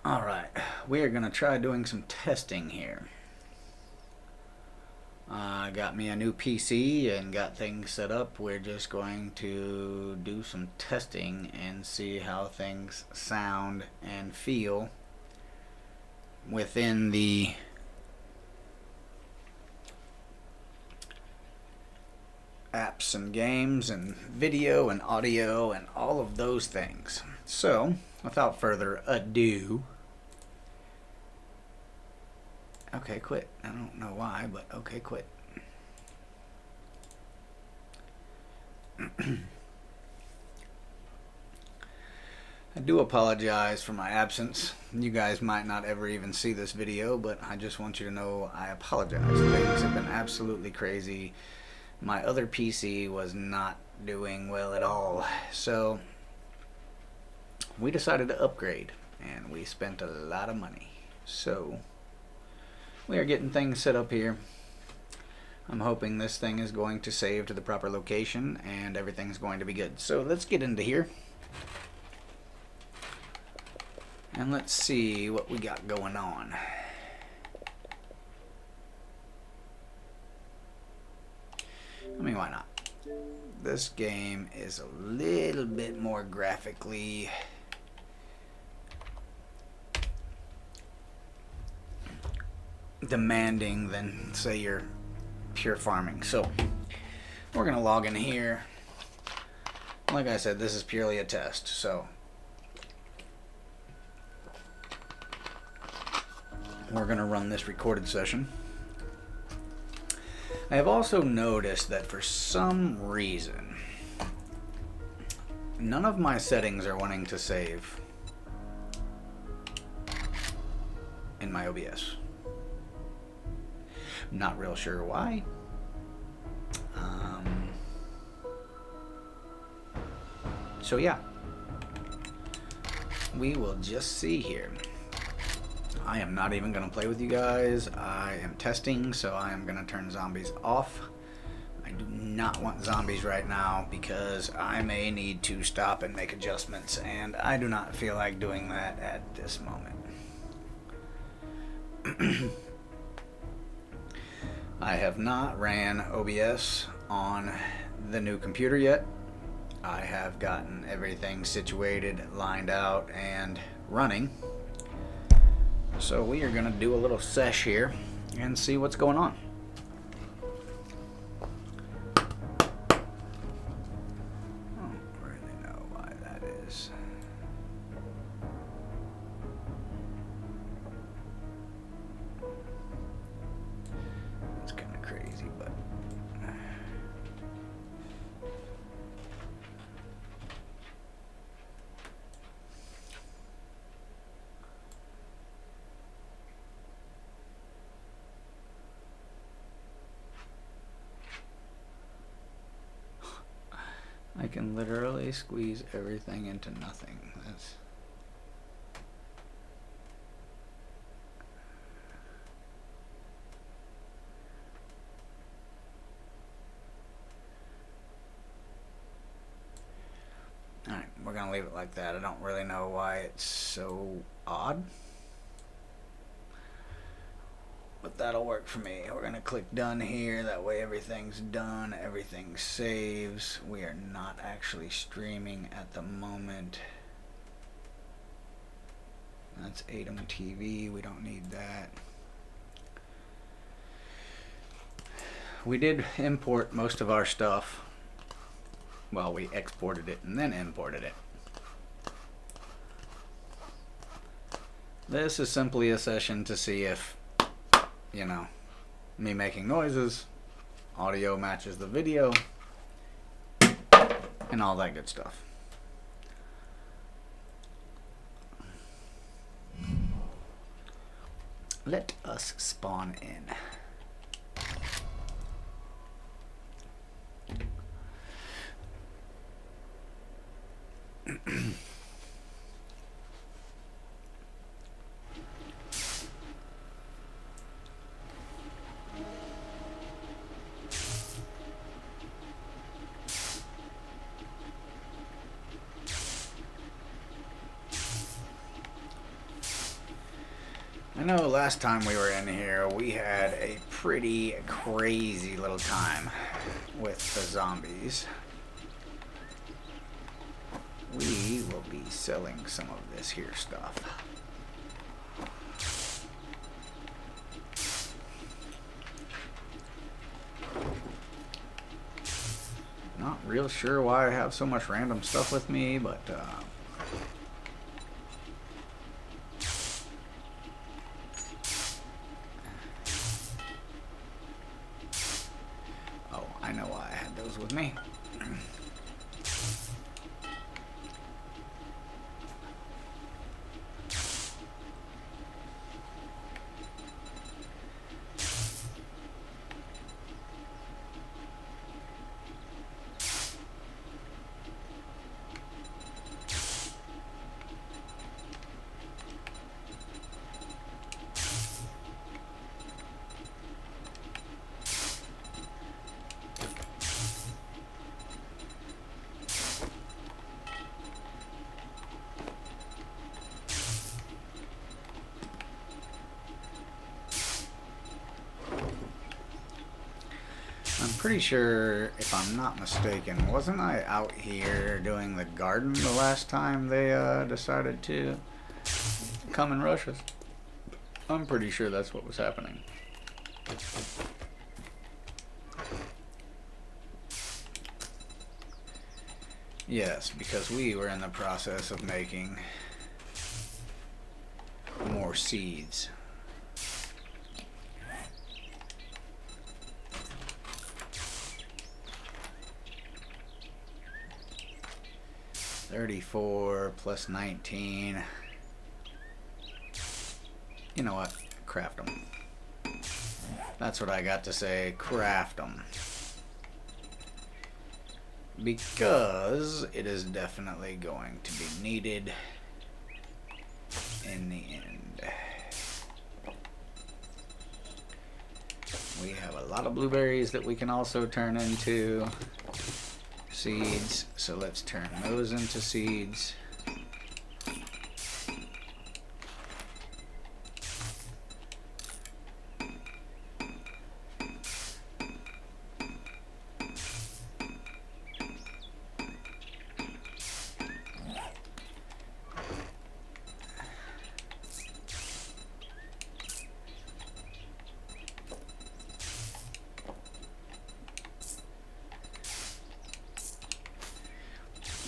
Alright, we are going to try doing some testing here. I got me a new PC and got things set up. We're just going to do some testing and see how things sound and feel within the apps and games and video and audio and all of those things. So, without further ado... Okay, quit. I don't know why, but okay, quit. I do apologize for my absence. You guys might not ever even see this video, but I just want you to know I apologize. Things have been absolutely crazy. My other PC was not doing well at all, so we decided to upgrade, and we spent a lot of money. So we are getting things set up here. I'm hoping this thing is going to save to the proper location and everything's going to be good. So let's get into here and let's see what we got going on. I mean, why not? This game is a little bit more graphically demanding than, say, your pure farming. So we're gonna log in here. Like I said, this is purely a test, so we're gonna run this recorded session. I have also noticed that for some reason none of my settings are wanting to save in my OBS. Not real sure why. So yeah, we will just see here. I am not even going to play with you guys. I am testing, so I am going to turn zombies off. I do not want zombies right now because I may need to stop and make adjustments, and I do not feel like doing that at this moment. I have not ran OBS on the new computer yet. I have gotten everything situated, lined out, and running. So we are going to do a little sesh here and see what's going on. I don't really know why that is. It's kind of crazy, but I can literally squeeze everything into nothing. That's alright, we're gonna leave it like that. I don't really know why it's so odd, but that'll work for me. We're gonna click done here. That way everything's done, everything saves. We are not actually streaming at the moment. That's Atom TV. We don't need that. We did import most of our stuff. Well, we exported it and then imported it. This is simply a session to see if, you know, me making noises, audio matches the video, and all that good stuff. Let us spawn in. I know last time we were in here, we had a pretty crazy little time with the zombies. We will be selling some of this here stuff. Not real sure why I have so much random stuff with me, but oh, I know why I had those with me. I'm pretty sure, if I'm not mistaken, wasn't I out here doing the garden the last time they decided to come and rush us? I'm pretty sure that's what was happening. Yes, because we were in the process of making more seeds. $34 plus 19. You know what? Craft them. That's what I got to say. Craft them. Because it is definitely going to be needed in the end. We have a lot of blueberries that we can also turn into seeds, so let's turn those into seeds.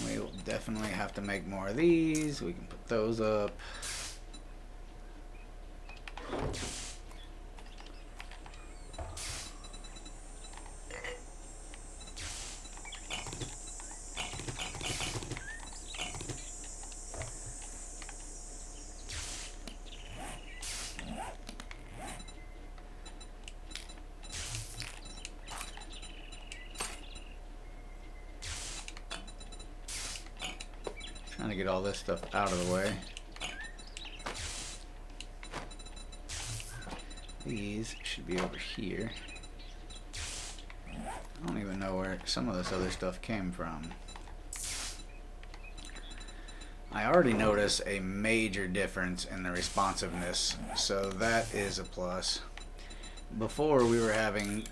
We'll definitely have to make more of these. We can put those up. Trying to get all this stuff out of the way. These should be over here. I don't even know where some of this other stuff came from. I already notice a major difference in the responsiveness, so that is a plus. Before we were having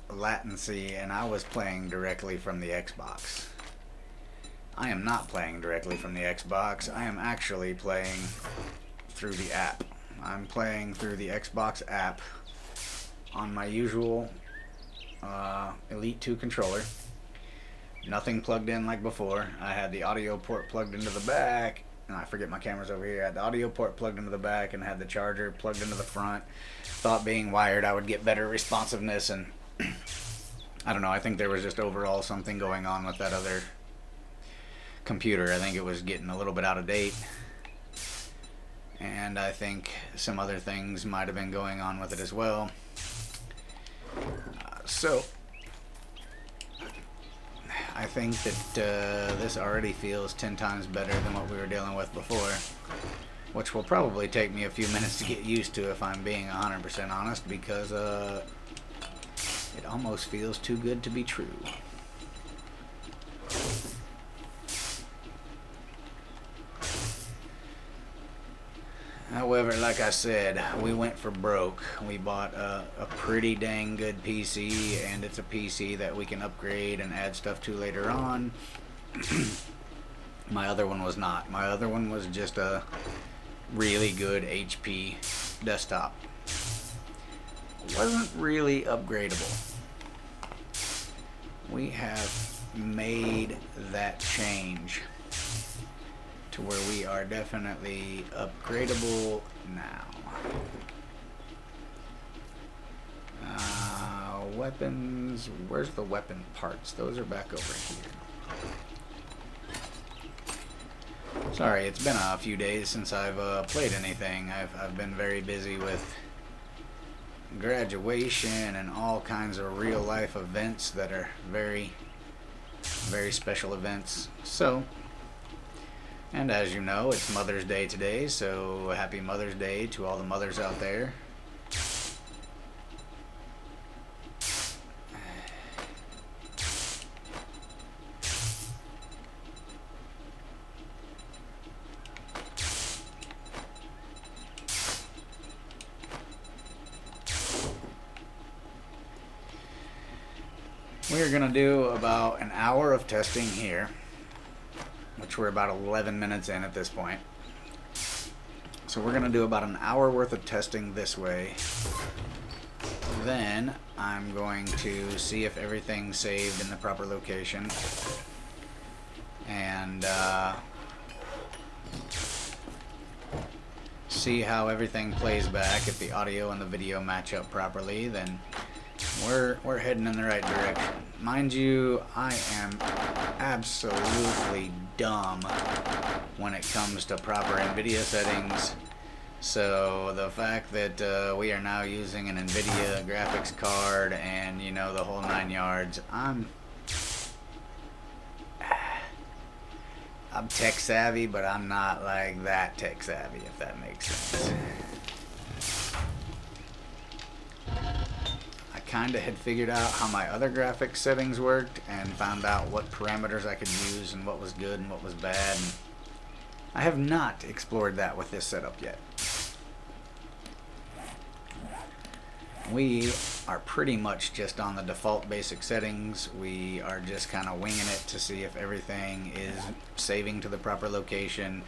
latency and I was playing directly from the Xbox. I am not playing directly from the Xbox. I am actually playing through the app. I'm playing through the Xbox app on my usual Elite 2 controller. Nothing plugged in like before. I had the audio port plugged into the back. And I forget my camera's over here. I had the audio port plugged into the back and had the charger plugged into the front. Thought being wired I would get better responsiveness, and I don't know. I think there was just overall something going on with that other computer. I think it was getting a little bit out of date, and I think some other things might have been going on with it as well. So I think that this already feels 10 times better than what we were dealing with before, which will probably take me a few minutes to get used to, if I'm being 100% honest, because it almost feels too good to be true. However, like I said, we went for broke. We bought a pretty dang good PC, and it's a PC that we can upgrade and add stuff to later on. My other one was not. My other one was just a really good HP desktop. Wasn't really upgradable. We have made that change to where we are definitely upgradable now. Weapons, where's the weapon parts? Those are back over here. Sorry, it's been a few days since I've played anything. I've been very busy with graduation and all kinds of real life events that are very, very special events. So, and as you know, it's Mother's Day today, so happy Mother's Day to all the mothers out there. We're going to do about an hour of testing here, which we're about 11 minutes in at this point. So we're going to do about an hour worth of testing this way. Then I'm going to see if everything's saved in the proper location. And see how everything plays back. If the audio and the video match up properly, then we're heading in the right direction. Mind you, I am absolutely dumb when it comes to proper NVIDIA settings. So the fact that we are now using an NVIDIA graphics card and, you know, the whole 9 yards, I'm tech savvy, but I'm not like that tech savvy, if that makes sense. Kind of had figured out how my other graphics settings worked and found out what parameters I could use and what was good and what was bad. And I have not explored that with this setup yet. We are pretty much just on the default basic settings. We are just kind of winging it to see if everything is saving to the proper location.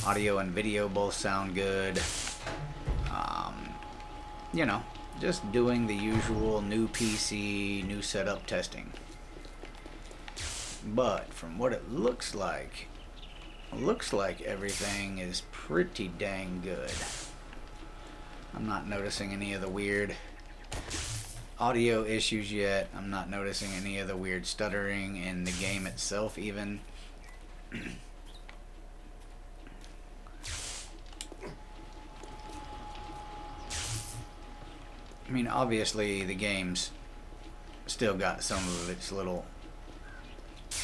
Audio and video both sound good. You know, just doing the usual new PC, new setup testing. But from what it looks like everything is pretty dang good. I'm not noticing any of the weird audio issues yet. I'm not noticing any of the weird stuttering in the game itself even. I mean, obviously the game's still got some of its little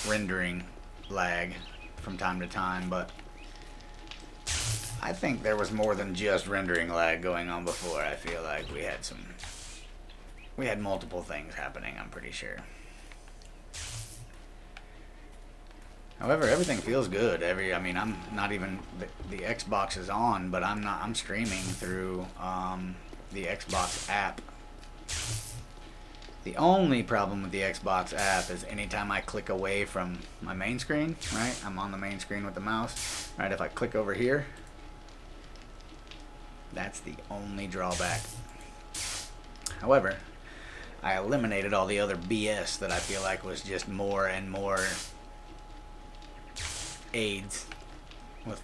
rendering lag from time to time, but I think there was more than just rendering lag going on before. I feel like we had multiple things happening, I'm pretty sure. However, everything feels good. I mean, I'm not even, the Xbox is on, but I'm streaming through the Xbox app. The only problem with the Xbox app is anytime I click away from my main screen, right? I'm on the main screen with the mouse, right? If I click over here, that's the only drawback. However, I eliminated all the other BS that I feel like was just more and more aids,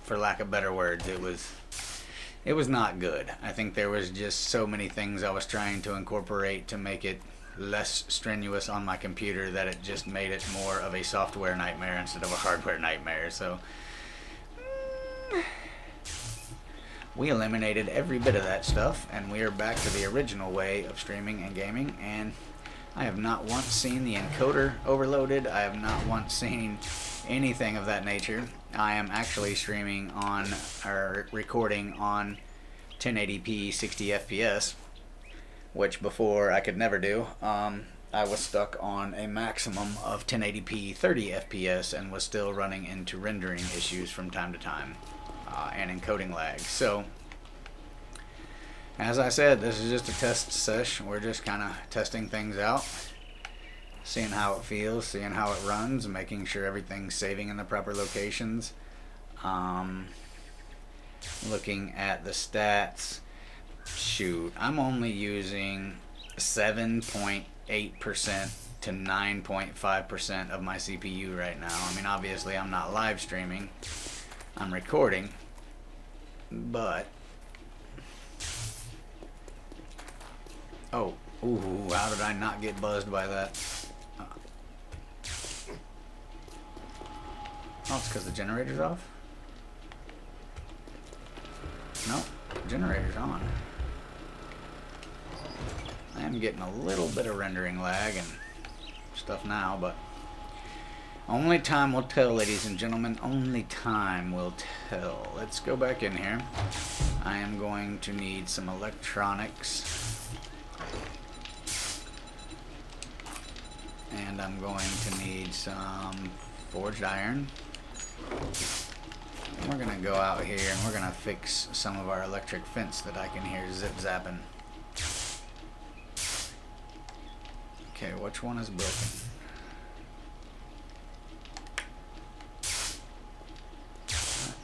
for lack of better words. It was not good. I think there was just so many things I was trying to incorporate to make it less strenuous on my computer that it just made it more of a software nightmare instead of a hardware nightmare. So we eliminated every bit of that stuff, and we are back to the original way of streaming and gaming. And I have not once seen the encoder overloaded. I have not once seen anything of that nature. I am actually streaming on, or recording on 1080p 60 FPS, which before I could never do. I was stuck on a maximum of 1080p 30 FPS and was still running into rendering issues from time to time and encoding lag. So As I said, this is just a test sesh. We're just kind of testing things out, seeing how it feels, seeing how it runs, making sure everything's saving in the proper locations. Looking at the stats, shoot, I'm only using 7.8% to 9.5% of my CPU right now. I mean, obviously I'm not live streaming, I'm recording, but oh, ooh, how did I not get buzzed by that? Oh, it's because the generator's off? No, generator's on. I am getting a little bit of rendering lag and stuff now, but only time will tell, ladies and gentlemen. Only time will tell. Let's go back in here. I am going to need some electronics. And I'm going to need some forged iron. We're going to go out here and we're going to fix some of our electric fence that I can hear zip-zapping. Okay, which one is broken?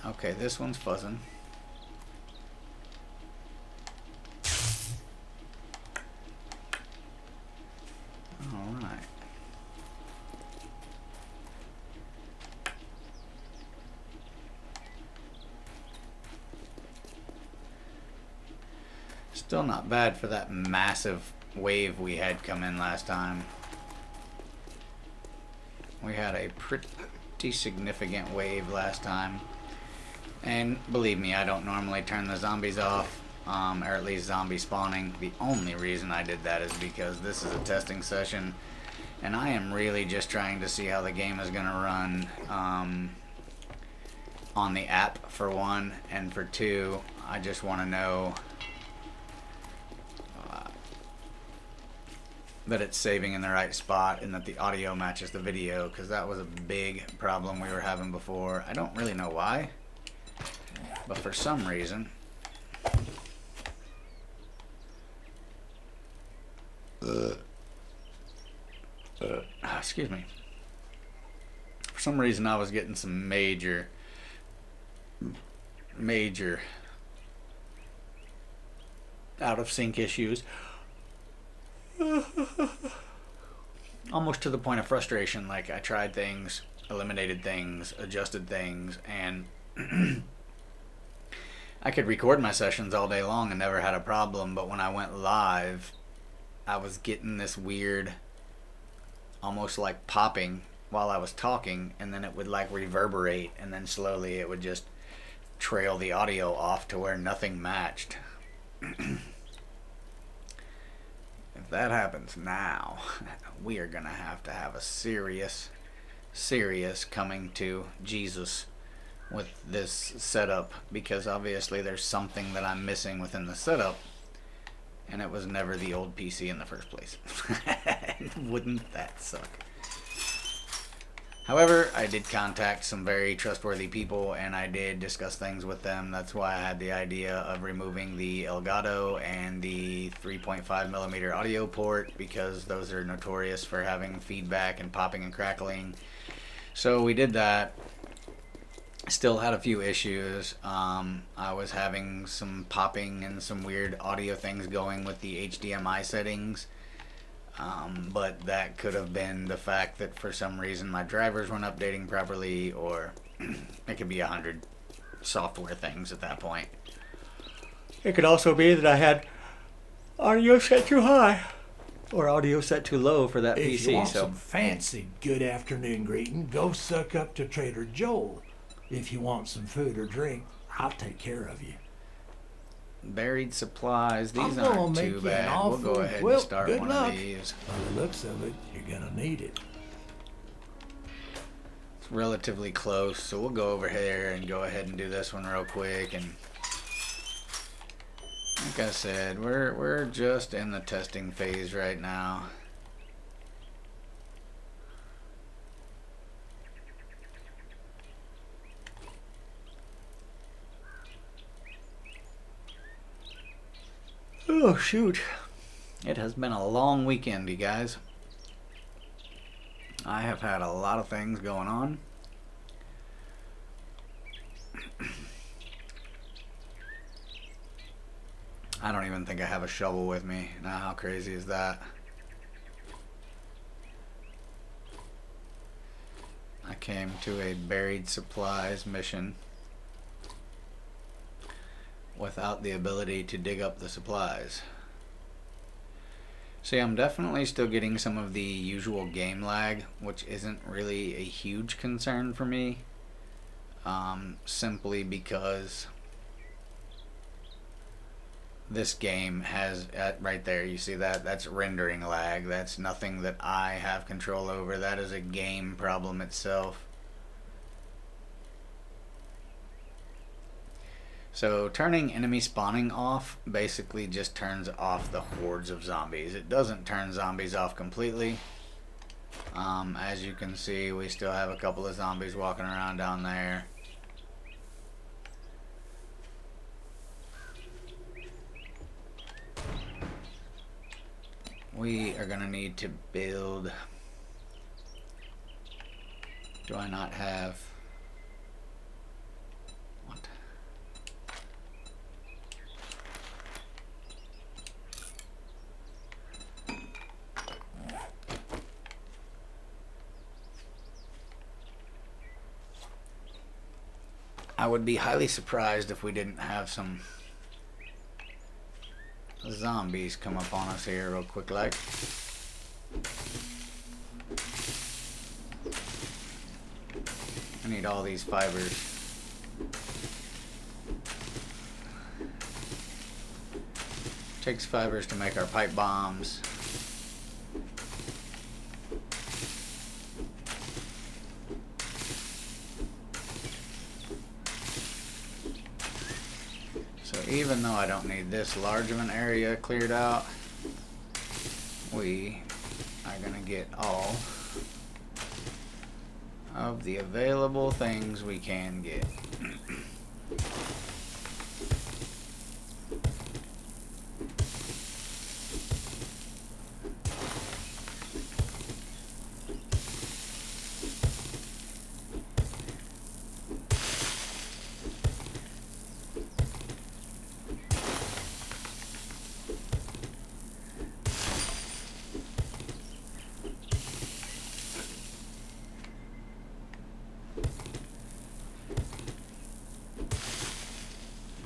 Okay, this one's fuzzing. Alright. Still not bad for that massive wave we had come in last time. We had a pretty significant wave last time. And believe me, I don't normally turn the zombies off, or at least zombie spawning. The only reason I did that is because this is a testing session, and I am really just trying to see how the game is going to run on the app, for one, and for two, I just want to know that it's saving in the right spot and that the audio matches the video, because that was a big problem we were having before. I don't really know why, but for some reason excuse me, for some reason I was getting some major out of sync issues, almost to the point of frustration. Like, I tried things, eliminated things, adjusted things, and I could record my sessions all day long and never had a problem, but when I went live, I was getting this weird, almost like popping while I was talking, and then it would like reverberate, and then slowly it would just trail the audio off to where nothing matched. If that happens now, we are going to have a serious coming to Jesus with this setup, because obviously there's something that I'm missing within the setup, and it was never the old PC in the first place. Wouldn't that suck? However, I did contact some very trustworthy people, and I did discuss things with them. That's why I had the idea of removing the Elgato and the 3.5mm audio port, because those are notorious for having feedback and popping and crackling. So we did that. Still had a few issues. I was having some popping and some weird audio things going with the HDMI settings. But that could have been the fact that for some reason my drivers weren't updating properly, or it could be 100 software things at that point. It could also be that I had audio set too high or audio set too low for that PC. If you want some fancy good afternoon greeting, go suck up to Trader Joel. If you want some food or drink, I'll take care of you. Buried supplies, these aren't too bad. We'll go ahead and start one of these. By the looks of it, you're gonna need it. It's relatively close, so we'll go over here and go ahead and do this one real quick. And like I said, we're just in the testing phase right now. Oh, shoot. It has been a long weekend, you guys. I have had a lot of things going on. I don't even think I have a shovel with me. Now, how crazy is that? I came to a buried supplies mission without the ability to dig up the supplies. See, I'm definitely still getting some of the usual game lag, which isn't really a huge concern for me, simply because this game has, right there, you see that? That's rendering lag. That's nothing that I have control over. That is a game problem itself. So turning enemy spawning off basically just turns off the hordes of zombies. It doesn't turn zombies off completely. As you can see, we still have a couple of zombies walking around down there. We are gonna need to build. Do I not have? What? I would be highly surprised if we didn't have some zombies come up on us here real quick like. I need all these fibers. Takes fibers to make our pipe bombs. So even though I don't need this large of an area cleared out, we are going to get all of the available things we can get.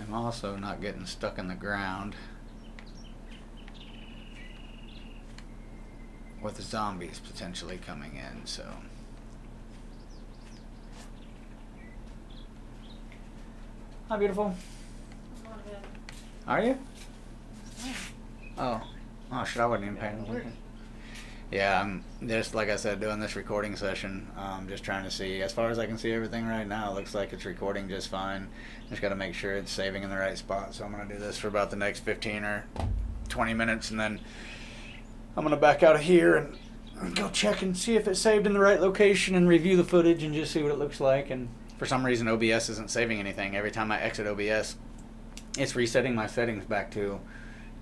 I'm also not getting stuck in the ground with zombies potentially coming in, so. Hi, beautiful. Are you? Oh. Oh, shit, I wasn't even paying attention. Yeah, I'm just, like I said, doing this recording session. Just trying to see. As far as I can see everything right now, it looks like it's recording just fine. Just got to make sure it's saving in the right spot. So I'm going to do this for about the next 15 or 20 minutes, and then I'm going to back out of here and go check and see if it's saved in the right location and review the footage and just see what it looks like. And for some reason, OBS isn't saving anything. Every time I exit OBS, it's resetting my settings back to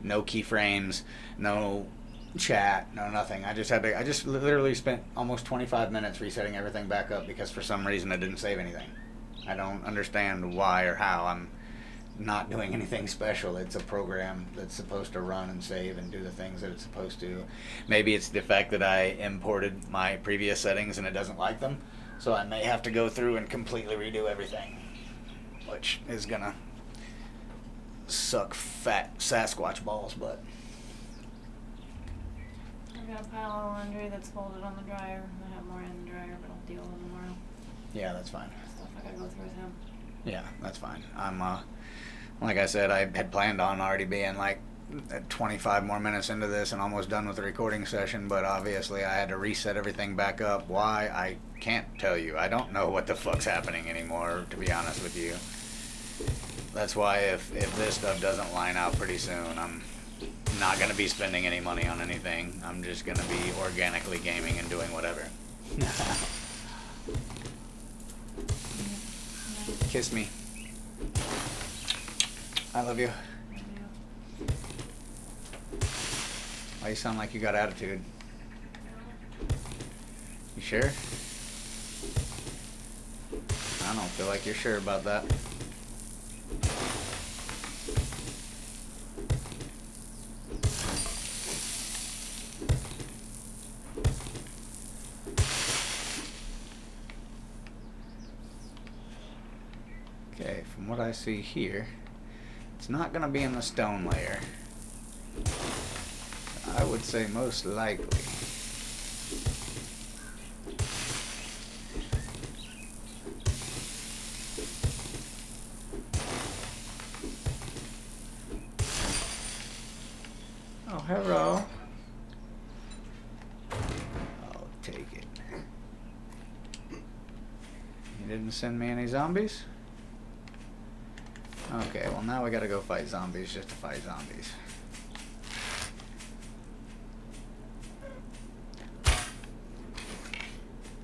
no keyframes, no chat, no nothing. I just literally spent almost 25 minutes resetting everything back up because for some reason it didn't save anything. I don't understand why or how. I'm not doing anything special. It's a program that's supposed to run and save and do the things that it's supposed to. Maybe it's the fact that I imported my previous settings and it doesn't like them, so I may have to go through and completely redo everything, which is gonna suck fat Sasquatch balls, but I've got a pile of laundry that's folded on the dryer. I have more in the dryer, but I'll deal with them tomorrow. yeah, that's fine. Stuff I gotta go through with him. Yeah, that's fine. I'm, like I said, I had planned on already being like 25 more minutes into this and almost done with the recording session, but obviously I had to reset everything back up. Why? I can't tell you. I don't know what the fuck's happening anymore, to be honest with you. That's why if this stuff doesn't line out pretty soon, I'm not going to be spending any money on anything. I'm just going to be organically gaming and doing whatever. Kiss me. I love you. Why you sound like you got attitude? You sure? I don't feel like you're sure about that. Okay, from what I see here, it's not going to be in the stone layer. I would say most likely. Oh, hello. I'll take it. You didn't send me any zombies? Okay, well now we gotta go fight zombies just to fight zombies.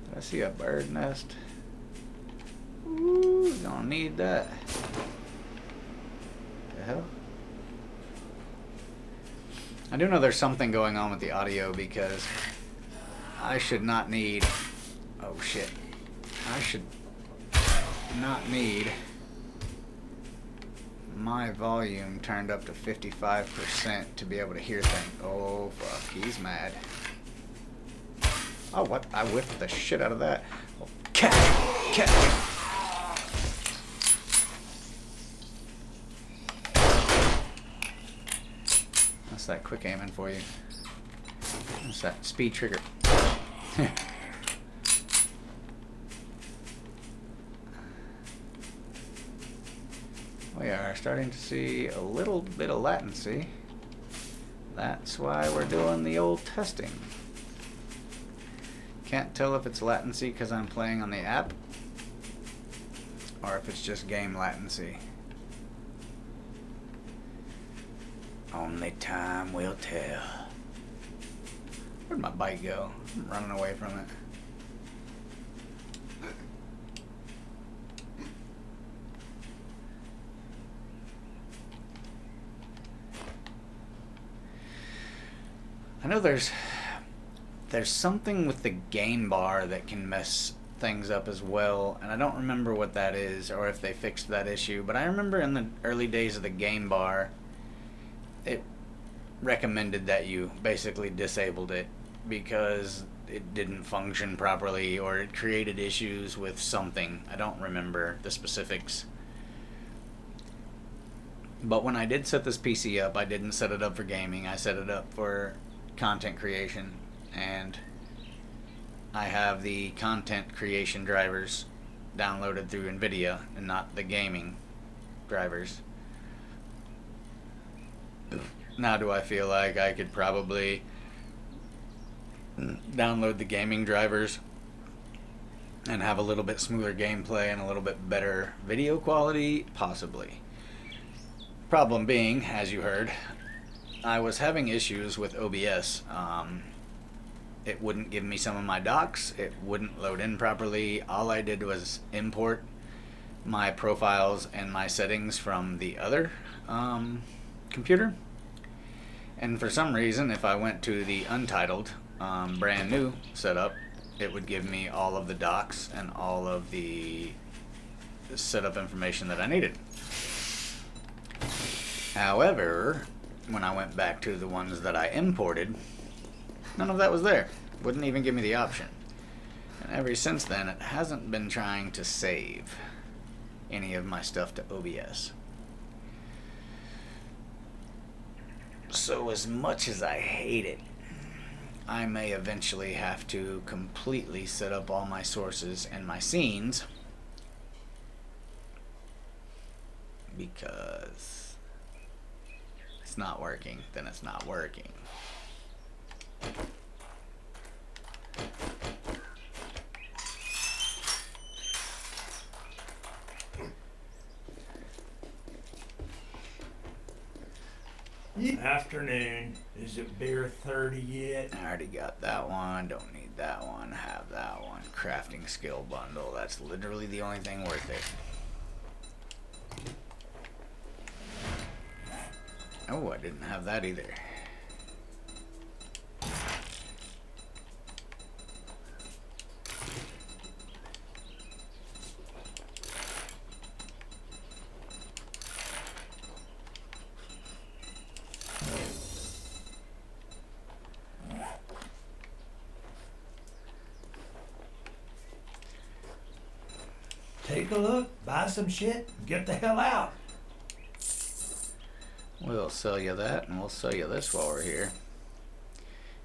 Did I see a bird nest? Ooh, gonna need that. The hell? I do know there's something going on with the audio because I should not need... Oh shit. I should not need my volume turned up to 55% to be able to hear things. Oh fuck, he's mad. Oh what? I whiffed the shit out of that. Oh, cat! Cat! That's that quick aiming for you. That's that speed trigger. We are starting to see a little bit of latency. That's why we're doing the old testing. Can't tell if it's latency because I'm playing on the app or if it's just game latency. Only time will tell. Where'd my bike go? I'm running away from it. I know there's something with the game bar that can mess things up as well, and I don't remember what that is or if they fixed that issue, but I remember in the early days of the game bar it recommended that you basically disabled it because it didn't function properly or it created issues with something. I don't remember the specifics. But when I did set this PC up, I didn't set it up for gaming. I set it up for content creation, and I have the content creation drivers downloaded through NVIDIA and not the gaming drivers. Now do I feel like I could probably download the gaming drivers and have a little bit smoother gameplay and a little bit better video quality? Possibly. Problem being, as you heard, I was having issues with OBS. It wouldn't give me some of my docs. It wouldn't load in properly. All I did was import my profiles and my settings from the other computer. And for some reason, if I went to the untitled, brand new setup, it would give me all of the docs and all of the setup information that I needed. However, when I went back to the ones that I imported, none of that was there. Wouldn't even give me the option. And ever since then, it hasn't been trying to save any of my stuff to OBS. So as much as I hate it, I may eventually have to completely set up all my sources and my scenes because it's not working, then it's not working. Afternoon. Is it beer 30 yet? I already got that one. Don't need that one. Have that one. Crafting skill bundle. That's literally the only thing worth it. Oh, I didn't have that either. take a look, buy some shit, and get the hell out. We'll sell you that, and we'll sell you this while we're here.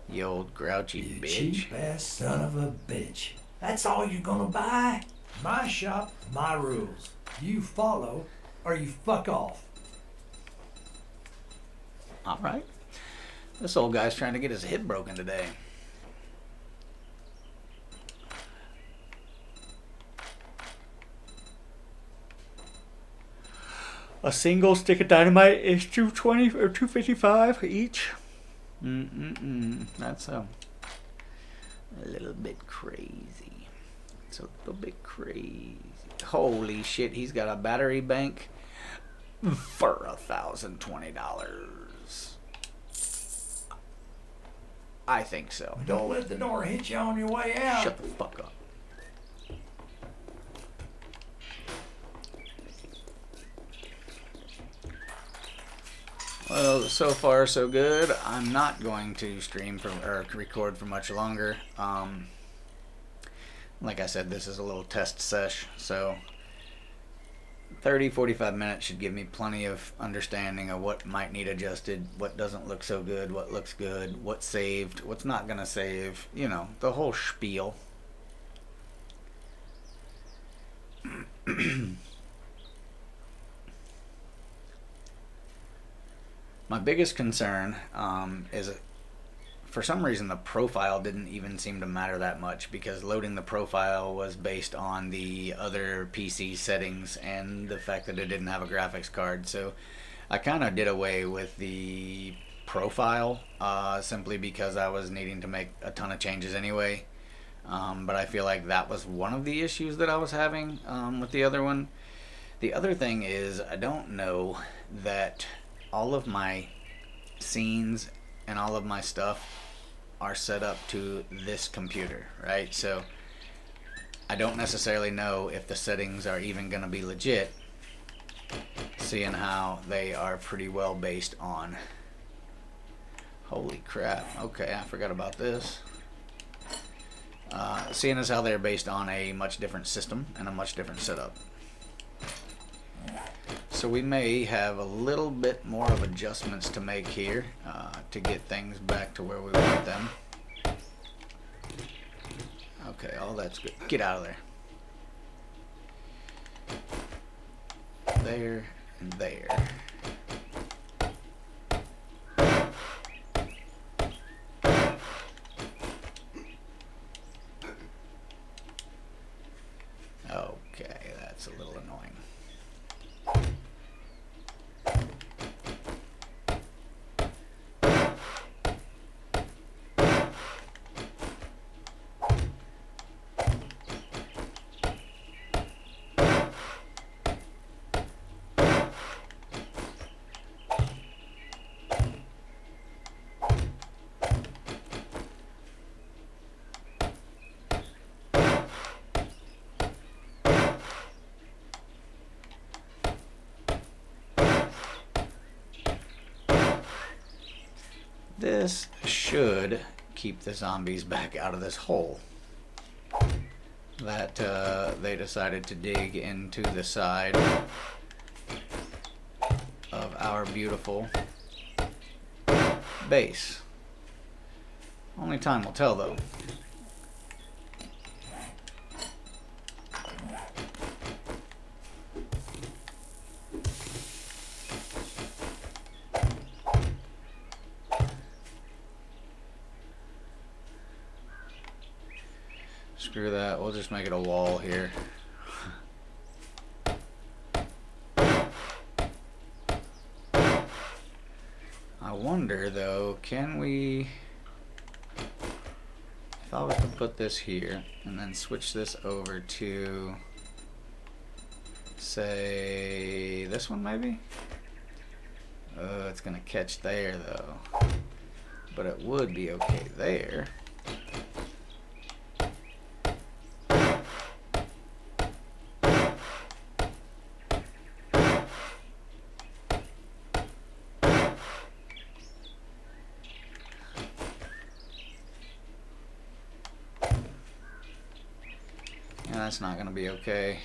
You old grouchy You bitch. cheap ass son of a bitch. That's all you're gonna buy? My shop, my rules. You follow, or you fuck off. All right. This old guy's trying to get his hip broken today. A single stick of dynamite is $2.20 or $2.55 each. That's a little bit crazy. It's a little bit crazy. Holy shit! He's got a battery bank for $1,020. I think so. Don't let the door hit you on your way out. Shut the fuck up. Well, so far so good. I'm not going to stream for or record for much longer. Like I said, this is a little test sesh, so 30-45 minutes should give me plenty of understanding of what might need adjusted, what doesn't look so good, what looks good, what's saved, what's not gonna save, you know, the whole spiel. My biggest concern is for some reason the profile didn't even seem to matter that much, because loading the profile was based on the other PC settings and the fact that it didn't have a graphics card. So I kind of did away with the profile simply because I was needing to make a ton of changes anyway. But I feel like that was one of the issues that I was having with the other one. The other thing is, I don't know that all of my scenes and all of my stuff are set up to this computer, right? So I don't necessarily know if the settings are even going to be legit, seeing how they are pretty well based on. Holy crap. Okay, I forgot about this. Seeing as how they're based on a much different system and a much different setup. So we may have a little bit more of adjustments to make here to get things back to where we want them. Okay, all that's good. Get out of there. There and there. Okay, that's a little annoying. This should keep the zombies back out of this hole that they decided to dig into the side of our beautiful base. Only time will tell, though. Screw that, we'll just make it a wall here. I wonder though, can we, if I was to put this here and then switch this over to, say, this one maybe? It's gonna catch there though, but it would be okay there. That's not gonna be okay.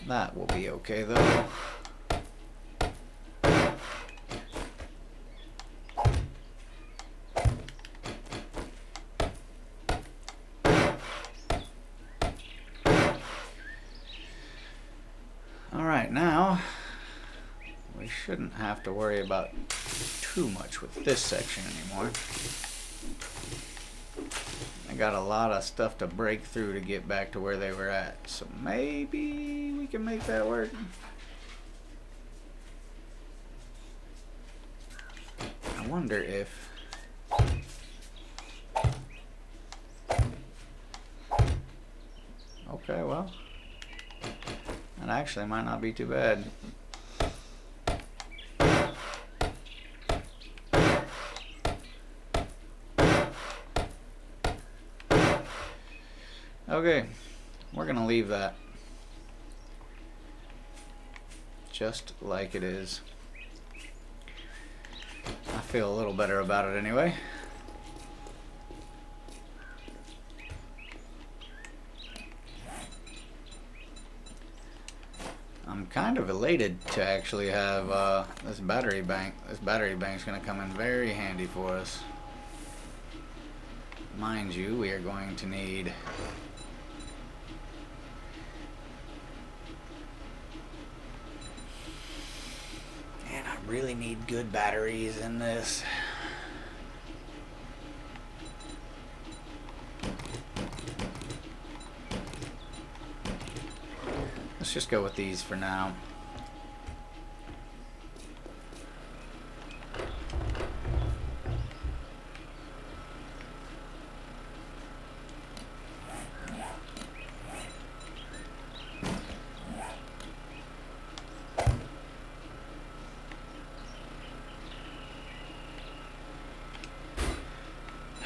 That will be okay though. Alright, now we shouldn't have to worry about too much with this section anymore. I got a lot of stuff to break through to get back to where they were at, so maybe we can make that work. I wonder if okay, well, that actually might not be too bad. Okay, we're gonna leave that just like it is. I feel a little better about it anyway. I'm kind of elated to actually have this battery bank. This battery bank's gonna come in very handy for us. Mind you, we are going to need really need good batteries in this. Let's just go with these for now.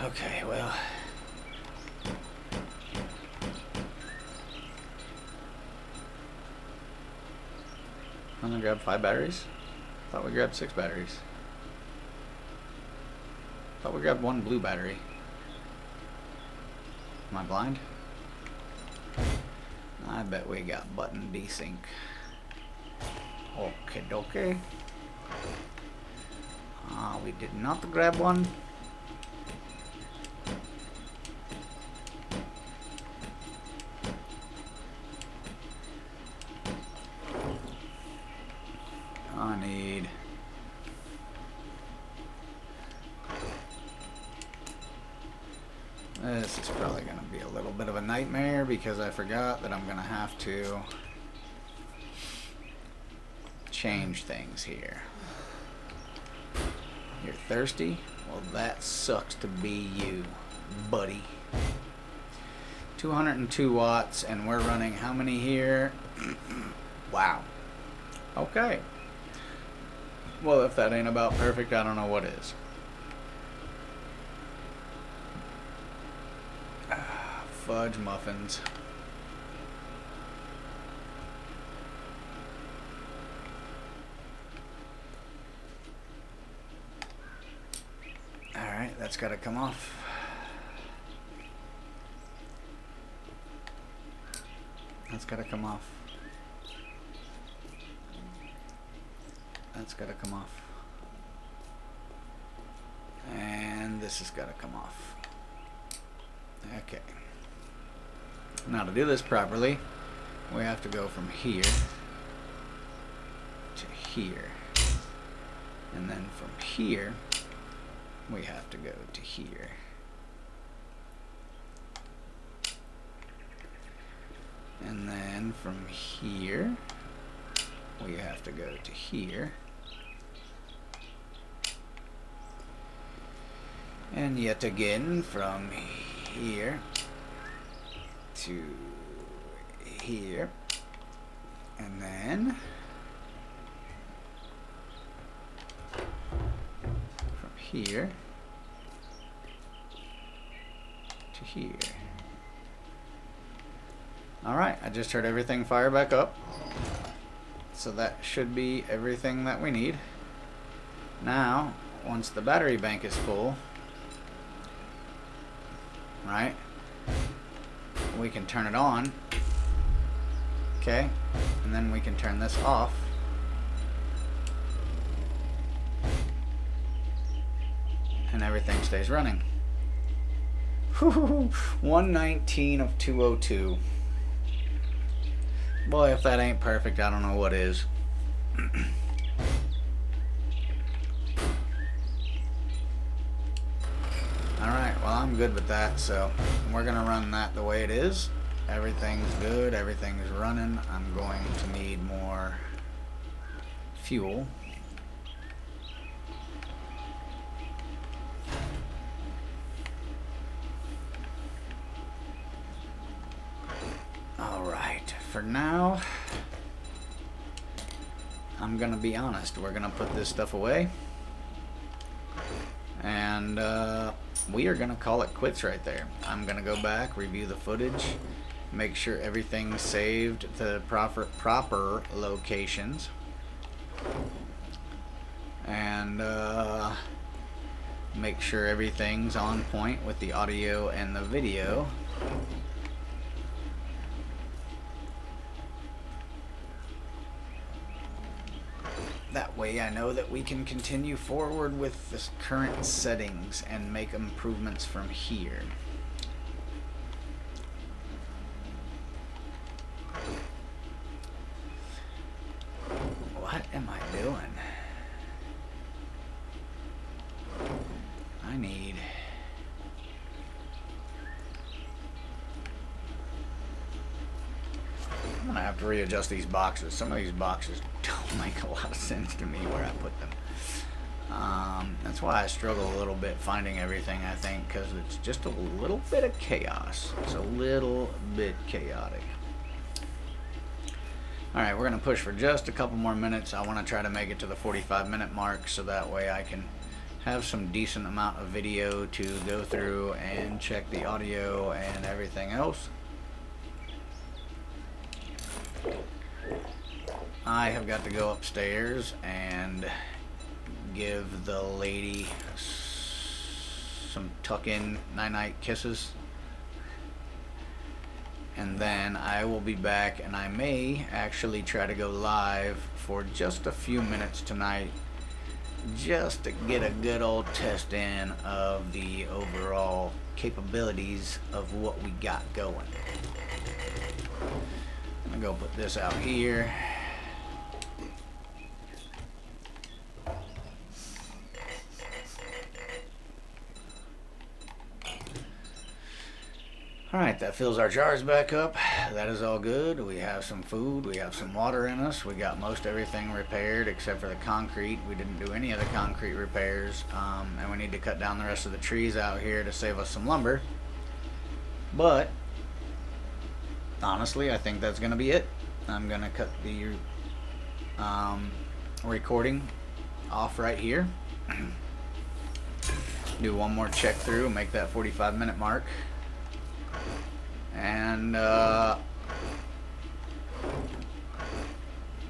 Okay, well, I'm gonna grab 5 batteries. Thought we grabbed 6 batteries. Thought we grabbed 1 blue battery. Am I blind? I bet we got button desync. Okay, dokie. We did not grab 1. I need this is probably going to be a little bit of a nightmare because I forgot that I'm going to have to change things here. You're thirsty? Well, that sucks to be you, buddy. 202 watts, and we're running how many here? Wow. Okay. Well, if that ain't about perfect, I don't know what is. Fudge muffins. Alright, that's gotta come off. That's gotta come off. That's gotta come off. And this has gotta come off. Okay. Now to do this properly, we have to go from here to here. And then from here, we have to go to here. And then from here, we have to go to here. And yet again from here to here. And then from here to here. Alright, I just heard everything fire back up. So that should be everything that we need. Now, once the battery bank is full, right, we can turn it on. Okay, and then we can turn this off. And everything stays running. 119 of 202. Boy, if that ain't perfect, I don't know what is. Alright, well, I'm good with that, so we're gonna run that the way it is. Everything's good, everything's running. I'm going to need more fuel. Alright, for now, I'm gonna be honest. We're gonna put this stuff away. And we are gonna call it quits right there. I'm gonna go back, review the footage, make sure everything's saved to the proper locations, and make sure everything's on point with the audio and the video. That way I know that we can continue forward with the current settings and make improvements from here. What am I doing? I need... I'm gonna have to readjust these boxes. Some of these boxes don't make a lot of sense to me where I put them. That's why I struggle a little bit finding everything, I think, because it's just a little bit of chaos. It's a little bit chaotic. Alright, we're going to push for just a couple more minutes. I want to try to make it to the 45-minute mark so that way I can have some decent amount of video to go through and check the audio and everything else. I have got to go upstairs and give the lady some tuck-in night-night kisses. And then I will be back, and I may actually try to go live for just a few minutes tonight, just to get a good old test in of the overall capabilities of what we got going. I'm gonna go put this out here. Alright, that fills our jars back up. That is all good. We have some food, we have some water in us. We got most everything repaired except for the concrete. We didn't do any of the concrete repairs. And we need to cut down the rest of the trees out here to save us some lumber. But honestly, I think that's going to be it. I'm going to cut the recording off right here. Do one more check through, make that 45-minute mark. And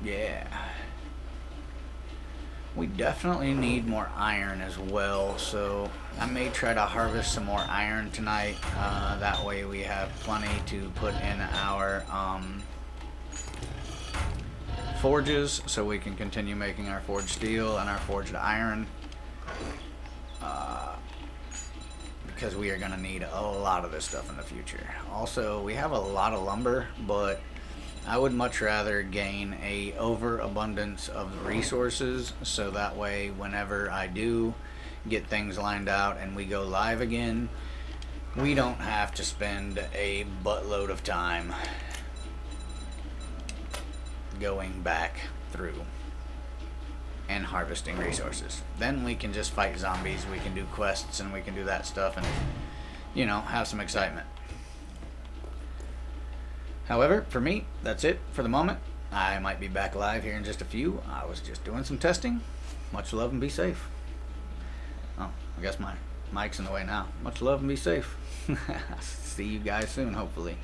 yeah, we definitely need more iron as well, so I may try to harvest some more iron tonight. That way we have plenty to put in our forges, so we can continue making our forged steel and our forged iron. Because we are going to need a lot of this stuff in the future. Also, we have a lot of lumber, but I would much rather gain a overabundance of resources, so that way whenever I do get things lined out and we go live again, we don't have to spend a buttload of time going back through and harvesting resources. Then we can just fight zombies, we can do quests, and we can do that stuff and, you know, have some excitement. However, for me, that's it for the moment. I might be back live here in just a few. I was just doing some testing. Much love and be safe. Oh, I guess my mic's in the way now. Much love and be safe. See you guys soon, hopefully.